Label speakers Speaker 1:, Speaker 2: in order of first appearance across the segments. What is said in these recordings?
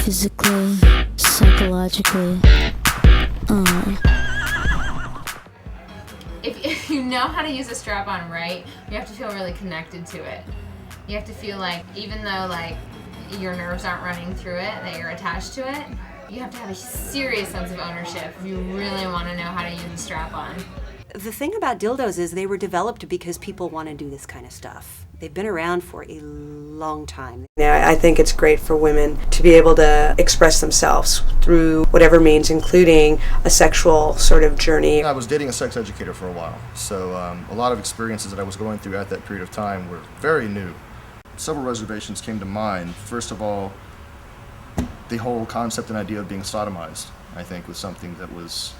Speaker 1: physically, psychologically.
Speaker 2: If you know how to use a strap-on right, you have to feel really connected to it. You have to feel like, even though like your nerves aren't running through it, that you're attached to it, you have to have a serious sense of ownership if you really want to know how to use a strap-on.
Speaker 3: The thing about dildos is they were developed because people want to do this kind of stuff. They've been around for a long time.
Speaker 4: Yeah, I think it's great for women to be able to express themselves through whatever means, including a sexual sort of journey.
Speaker 5: I was dating a sex educator for a while, so a lot of experiences that I was going through at that period of time were very new. Several reservations came to mind. First of all, the whole concept and idea of being sodomized, I think, was something that was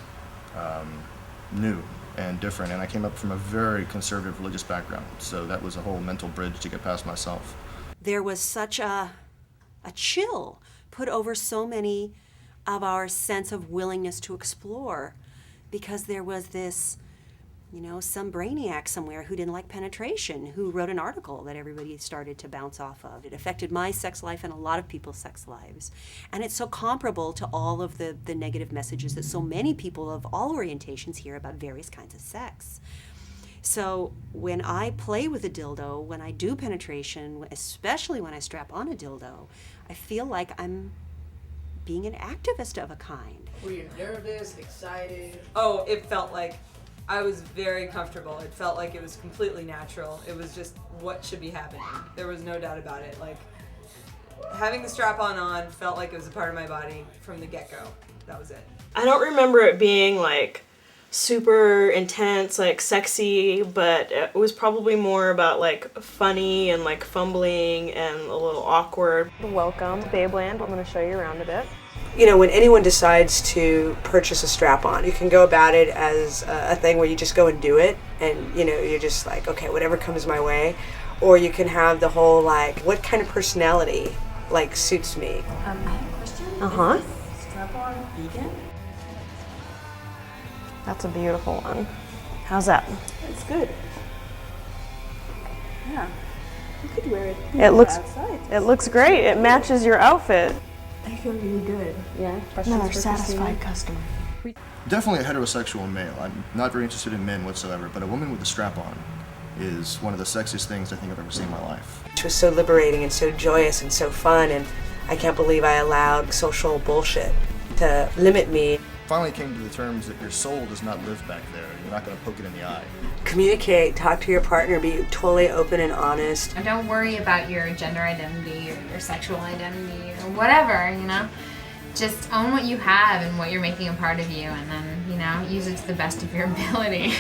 Speaker 5: new and different, and I came up from a very conservative religious background, so that was a whole mental bridge to get past myself.
Speaker 3: There was such a chill put over so many of our sense of willingness to explore, because there was this, some brainiac somewhere who didn't like penetration, who wrote an article that everybody started to bounce off of. It affected my sex life and a lot of people's sex lives. And it's so comparable to all of the negative messages that so many people of all orientations hear about various kinds of sex. So when I play with a dildo, when I do penetration, especially when I strap on a dildo, I feel like I'm being an activist of a kind.
Speaker 6: Were you nervous, excited?
Speaker 7: Oh, it felt like I was very comfortable. It felt like it was completely natural. It was just what should be happening. There was no doubt about it. Like, having the strap-on felt like it was a part of my body from the get-go. That was it.
Speaker 8: I don't remember it being like super intense, like sexy, but it was probably more about like funny and like fumbling and a little awkward.
Speaker 9: Welcome to Babeland. I'm going to show you around a bit.
Speaker 4: When anyone decides to purchase a strap-on, you can go about it as a thing where you just go and do it, and you're just like, okay, whatever comes my way. Or you can have the whole like, what kind of personality like suits me?
Speaker 10: I have a question.
Speaker 4: Uh-huh.
Speaker 10: Is this strap-on vegan?
Speaker 9: That's a beautiful one. How's that?
Speaker 10: It's good. Yeah. You could wear it.
Speaker 9: It looks great. It matches your outfit.
Speaker 10: I feel really good. Yeah.
Speaker 9: Another satisfied customer.
Speaker 5: Definitely a heterosexual male. I'm not very interested in men whatsoever, but a woman with a strap-on is one of the sexiest things I think I've ever seen in my life.
Speaker 4: It was so liberating and so joyous and so fun, and I can't believe I allowed social bullshit to limit me.
Speaker 5: Finally came to the terms that your soul does not live back there. You're not going to poke it in the eye.
Speaker 4: Communicate, talk to your partner, be totally open and honest.
Speaker 2: And don't worry about your gender identity or your sexual identity or whatever, Just own what you have and what you're making a part of you, and then, use it to the best of your ability.